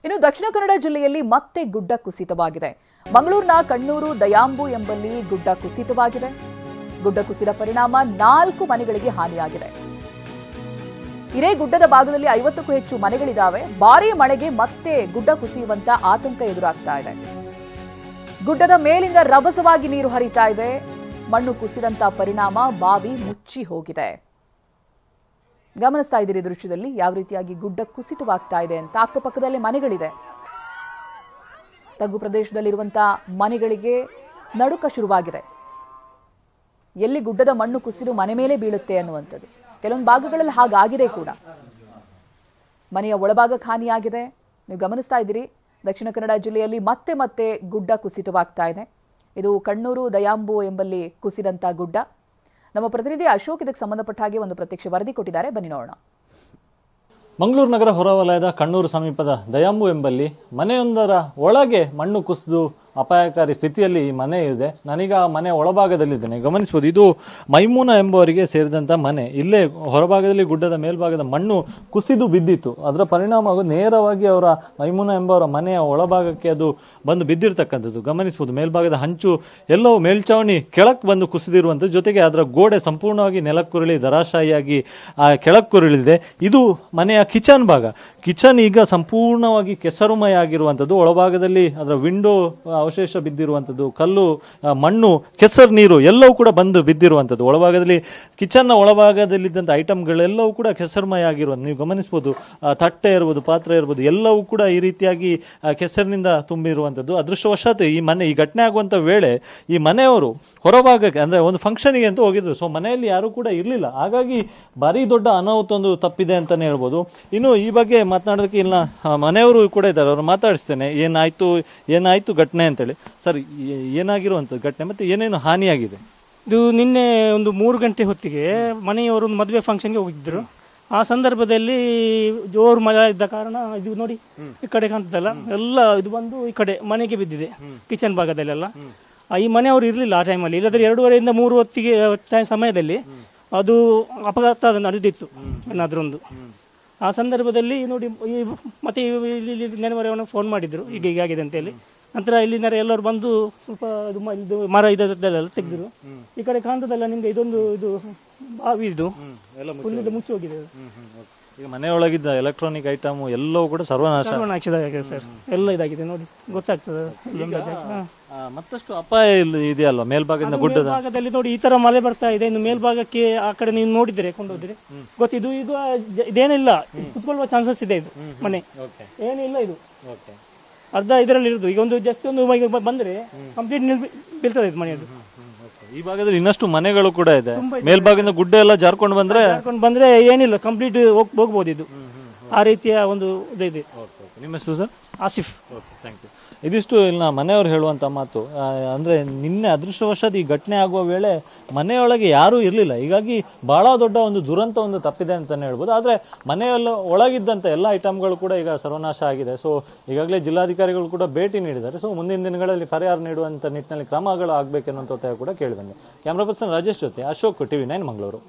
ಇನ್ನು ದಕ್ಷಿಣ ಕನ್ನಡ ಜಿಲ್ಲೆಯಲ್ಲಿ ಮತ್ತೆ ಗುಡ್ಡ ಕುಸಿತವಾಗಿದೆ. ಮಂಗಳೂರಿನ ಕಣ್ಣೂರು ದಯಾಂಬು ಎಂಬಲ್ಲಿ ಗುಡ್ಡ ಕುಸಿತವಾಗಿದೆ. ಗುಡ್ಡ ಕುಸಿದ ಪರಿಣಾಮ 4 ಮನೆಗಳಿಗೆ ಹಾನಿಯಾಗಿದೆ. ಇದೇ ಗುಡ್ಡದ ಭಾಗದಲ್ಲಿ 50ಕ್ಕೂ ಹೆಚ್ಚು ಮನೆಗಳಿದ್ದಾವೆ. ಭಾರೀ ಮಳೆಗೆ ಮತ್ತೆ ಗುಡ್ಡ ಕುಸಿಯುವಂತ ಆತಂಕ ಎದುರಾಗ್ತಾ ಇದೆ. ಗುಡ್ಡದ ಮೇಲಿಂದ ರಭಸವಾಗಿ ನೀರು ಹರಿತಾ ಇದೆ. ಮಣ್ಣು ಕುಸಿದಂತ ಪರಿಣಾಮ ಬಾವಿ ಮುಚ್ಚಿ ಹೋಗಿದೆ. ಗಮನಿಸ್ತಾ ಇದ್ದೀರಿ ದೃಶ್ಯದಲ್ಲಿ ಯಾವ ರೀತಿಯಾಗಿ ಗುಡ್ಡ ಕುಸಿತವಾಗ್ತಾ ಇದೆ ಅಂತ. ಅಕ್ಕಪಕ್ಕದಲ್ಲಿ ಮನೆಗಳಿದೆ. ತಗ್ಗು ಪ್ರದೇಶದಲ್ಲಿರುವಂತಹ ಮನೆಗಳಿಗೆ ನಡುಕ ಶುರುವಾಗಿದೆ. ಎಲ್ಲಿ ಗುಡ್ಡದ ಮಣ್ಣು ಕುಸಿದು ಮನೆ ಮೇಲೆ ಬೀಳುತ್ತೆ ಅನ್ನುವಂಥದ್ದು. ಕೆಲವೊಂದು ಭಾಗಗಳಲ್ಲಿ ಹಾಗಾಗಿದೆ ಕೂಡ. ಮನೆಯ ಒಳಭಾಗಕ್ಕೆ ಹಾನಿಯಾಗಿದೆ. ನೀವು ಗಮನಿಸ್ತಾ ಇದ್ದೀರಿ ದಕ್ಷಿಣ ಕನ್ನಡ ಜಿಲ್ಲೆಯಲ್ಲಿ ಮತ್ತೆ ಮತ್ತೆ ಗುಡ್ಡ ಕುಸಿತವಾಗ್ತಾ ಇದೆ. ಇದು ಕಣ್ಣೂರು ದಯಾಂಬು ಎಂಬಲ್ಲಿ ಕುಸಿದಂತ ಗುಡ್ಡ. ನಮ್ಮ ಪ್ರತಿನಿಧಿ ಅಶೋಕ್ ಇದಕ್ಕೆ ಸಂಬಂಧಪಟ್ಟ ಹಾಗೆ ಒಂದು ಪ್ರತ್ಯಕ್ಷ ವರದಿ ಕೊಟ್ಟಿದ್ದಾರೆ, ಬನ್ನಿ ನೋಡೋಣ. ಮಂಗಳೂರು ನಗರ ಹೊರವಲಯದ ಕಣ್ಣೂರು ಸಮೀಪದ ದಯಾಂಬು ಎಂಬಲ್ಲಿ ಮನೆಯೊಂದರ ಒಳಗೆ ಮಣ್ಣು ಕುಸಿದು ಅಪಾಯಕಾರಿ ಸ್ಥಿತಿಯಲ್ಲಿ ಈ ಮನೆ ಇದೆ. ನಾನೀಗ ಆ ಮನೆ ಒಳಭಾಗದಲ್ಲಿದ್ದೇನೆ. ಗಮನಿಸಬಹುದು, ಇದು ಮೈಮೂನ ಎಂಬುವರಿಗೆ ಸೇರಿದಂತ ಮನೆ. ಇಲ್ಲೇ ಹೊರಭಾಗದಲ್ಲಿ ಗುಡ್ಡದ ಮೇಲ್ಭಾಗದ ಮಣ್ಣು ಕುಸಿದು ಬಿದ್ದಿತ್ತು. ಅದರ ಪರಿಣಾಮ ನೇರವಾಗಿ ಅವರ ಮೈಮೂನ ಎಂಬವರ ಮನೆಯ ಒಳಭಾಗಕ್ಕೆ ಅದು ಬಂದು ಬಿದ್ದಿರ್ತಕ್ಕಂಥದ್ದು. ಗಮನಿಸಬಹುದು, ಮೇಲ್ಭಾಗದ ಹಂಚು ಎಲ್ಲವೂ ಮೇಲ್ಚಾವಣಿ ಕೆಳಕ್ಕೆ ಬಂದು ಕುಸಿದಿರುವಂಥದ್ದು. ಜೊತೆಗೆ ಅದರ ಗೋಡೆ ಸಂಪೂರ್ಣವಾಗಿ ನೆಲಕ್ಕುರುಳಿ ದರಾಶಾಹಿಯಾಗಿ ಕೆಳಕ್ಕುರುಳಿದೆ. ಇದು ಮನೆಯ ಕಿಚನ್ ಭಾಗ. ಕಿಚನ್ ಈಗ ಸಂಪೂರ್ಣವಾಗಿ ಕೆಸರುಮಯ ಆಗಿರುವಂಥದ್ದು. ಒಳಭಾಗದಲ್ಲಿ ಅದರ ವಿಂಡೋ ಅವಶೇಷ ಬಿದ್ದಿರುವಂಥದ್ದು, ಕಲ್ಲು, ಮಣ್ಣು, ಕೆಸರು ನೀರು ಎಲ್ಲವೂ ಕೂಡ ಬಂದು ಬಿದ್ದಿರುವಂಥದ್ದು. ಒಳಭಾಗದಲ್ಲಿ ಕಿಚನ್ನ ಒಳಭಾಗದಲ್ಲಿದ್ದಂಥ ಐಟಮ್ಗಳೆಲ್ಲವೂ ಕೂಡ ಕೆಸರುಮಯ ಆಗಿರುವಂಥ ನೀವು ಗಮನಿಸಬಹುದು. ತಟ್ಟೆ ಇರ್ಬೋದು, ಪಾತ್ರೆ ಇರ್ಬೋದು, ಎಲ್ಲವೂ ಕೂಡ ಈ ರೀತಿಯಾಗಿ ಕೆಸರಿನಿಂದ ತುಂಬಿರುವಂಥದ್ದು. ಅದೃಷ್ಟವಶಾತ್ ಈ ಘಟನೆ ಆಗುವಂಥ ವೇಳೆ ಈ ಮನೆಯವರು ಹೊರಭಾಗಕ್ಕೆ ಅಂದರೆ ಒಂದು ಫಂಕ್ಷನಿಗೆ ಅಂತ ಹೋಗಿದ್ರು. ಸೊ ಮನೆಯಲ್ಲಿ ಯಾರು ಕೂಡ ಇರಲಿಲ್ಲ. ಹಾಗಾಗಿ ಭಾರಿ ದೊಡ್ಡ ಅನಾಹುತ ಒಂದು ತಪ್ಪಿದೆ ಅಂತಾನೆ ಹೇಳ್ಬೋದು. ಇನ್ನು ಈ ಬಗ್ಗೆ ಮಾತನಾಡೋದಕ್ಕೆ ಇಲ್ಲ ಮನೆಯವರು ಕೂಡ ಇದ್ದಾರೆ. ಅವ್ರು ಮಾತಾಡಿಸ್ತೇನೆ. ಏನಾಯ್ತು ಘಟನೆ ಅಂತೇಳಿ. ಸರ್, ಏನಾಗಿರುವಂಥದ್ದು ಘಟನೆ ಮತ್ತೆ ಏನೇನು ಹಾನಿಯಾಗಿದೆ? ಇದು ನಿನ್ನೆ ಒಂದು 3 ಗಂಟೆ ಹೊತ್ತಿಗೆ ಮನೆಯವರು ಒಂದು ಮದುವೆ ಫಂಕ್ಷನ್ಗೆ ಹೋಗಿದ್ರು. ಆ ಸಂದರ್ಭದಲ್ಲಿ ಜೋರು ಮಳೆ ಇದ್ದ ಕಾರಣ ಇದು ನೋಡಿ ಈ ಕಡೆ ಕಾಣ್ತದಲ್ಲ, ಎಲ್ಲ ಇದು ಬಂದು ಈ ಕಡೆ ಮನೆಗೆ ಬಿದ್ದಿದೆ. ಕಿಚನ್ ಭಾಗದಲ್ಲೆಲ್ಲ ಈ ಮನೆಯವರು ಇರಲಿಲ್ಲ ಆ ಟೈಮಲ್ಲಿ. ಇಲ್ಲದ್ರೆ 2:30 ಇಂದ 3 ಹೊತ್ತಿಗೆ ಸಮಯದಲ್ಲಿ ಅದು ಅಪಘಾತ ನಡೆದಿತ್ತು ಏನಾದರೂ ಒಂದು. ಆ ಸಂದರ್ಭದಲ್ಲಿ ನೋಡಿ ಮತ್ತೆ ಇಲ್ಲಿ ನೆನವರವನ್ನು ಫೋನ್ ಮಾಡಿದ್ರು, ಹೀಗಾಗಿದೆ ಅಂತೇಳಿ. ನಂತರ ಇಲ್ಲಿಂದ ಎಲ್ಲರೂ ಬಂದು ಸ್ವಲ್ಪ ಇದು ಮರ ಇದೆಲ್ಲ ತೆಗೆದ್ರು. ಈ ಕಡೆ ಕಾಣ್ತದಲ್ಲ ನಿಮ್ಗೆ, ಇದೊಂದು ಇದು ಬಾವಿ, ಇದು ಮುಚ್ಚಿ ಹೋಗಿದೆ. ಈಗ ಮನೆಯೊಳಗಿದ್ದ ಎಲೆಕ್ಟ್ರಾನಿಕ್ ಐಟಮ್ ಎಲ್ಲವೂ ಕೂಡ ಸರ್ವನಾಶ ಆಗಿದೆ ಸರ್. ಎಲ್ಲ ಇದಾಗಿದೆ ನೋಡಿ, ಗೊತ್ತಾಗ್ತದೆ. ಮತ್ತಷ್ಟು ಅಪಾಯ ಇದೆಯಲ್ವಾ ಮೇಲ್ಭಾಗದಿಂದ ಗುಡ್ಡದ ಭಾಗದಲ್ಲಿ ನೋಡಿ ಈ ತರ ಮಳೆ ಬರ್ತಾ ಇದೆ. ಇನ್ನು ಮೇಲ್ಭಾಗಕ್ಕೆ ಆ ಕಡೆ ನೀವು ನೋಡಿದ್ರೆ ಕೊಂಡೋದ್ರೆ ಗೊತ್ತಿದ್ದು ಇದು ಇದೇನಿಲ್ಲ, ಕುತ್ಕೊಳ್ಳುವ ಚಾನ್ಸಸ್ ಇದೆ. ಇದು ಮನೆ ಏನಿಲ್ಲ, ಇದು ಅರ್ಧ ಇದರಲ್ಲಿ ಇರುದು. ಈಗ ಒಂದು ಜಸ್ಟ್ ಒಂದು ಬಂದ್ರೆ ಕಂಪ್ಲೀಟ್ ಬೀಳ್ತದೆ ಇದು ಮನೆಯದು. ಈ ಭಾಗದಲ್ಲಿ ಇನ್ನಷ್ಟು ಮನೆಗಳು ಕೂಡ ಇದೆ. ಮೇಲ್ಭಾಗದಿಂದ ಗುಡ್ಡ ಎಲ್ಲ ಜಾರ್ಕೊಂಡು ಬಂದ್ರೆ ಏನಿಲ್ಲ, ಕಂಪ್ಲೀಟ್ ಹೋಗ್ಬೋದು ಇದು. ಆ ರೀತಿಯ ಒಂದು ಇದೆ. ನಿಮ್ಮ ಹೆಸರು ಸರ್? ಆಸಿಫ್. Thank you. ಇದಿಷ್ಟು ಇಲ್ಲಿನ ಮನೆಯವರು ಹೇಳುವಂಥ ಮಾತು. ಅಂದರೆ ನಿನ್ನೆ ಅದೃಷ್ಟವಶಾತ್ ಈ ಘಟನೆ ಆಗುವ ವೇಳೆ ಮನೆಯೊಳಗೆ ಯಾರೂ ಇರಲಿಲ್ಲ. ಹೀಗಾಗಿ ಬಹಳ ದೊಡ್ಡ ಒಂದು ದುರಂತ ಒಂದು ತಪ್ಪಿದೆ ಅಂತಲೇ ಹೇಳ್ಬೋದು. ಆದರೆ ಮನೆಯಲ್ಲ ಒಳಗಿದ್ದಂಥ ಎಲ್ಲ ಐಟಮ್ಗಳು ಕೂಡ ಈಗ ಸರ್ವನಾಶ ಆಗಿದೆ. ಸೊ ಈಗಾಗಲೇ ಜಿಲ್ಲಾಧಿಕಾರಿಗಳು ಕೂಡ ಭೇಟಿ ನೀಡಿದ್ದಾರೆ. ಸೊ ಮುಂದಿನ ದಿನಗಳಲ್ಲಿ ಪರಿಹಾರ ನೀಡುವಂಥ ನಿಟ್ಟಿನಲ್ಲಿ ಕ್ರಮಗಳು ಆಗಬೇಕೆನ್ನುವಂಥ ಒತ್ತಾಯ ಕೂಡ ಕೇಳಿದಂಗೆ. ಕ್ಯಾಮ್ರಾ ಪರ್ಸನ್ ರಾಜೇಶ್ ಜೊತೆ ಅಶೋಕ್, TV9 ಮಂಗಳೂರು.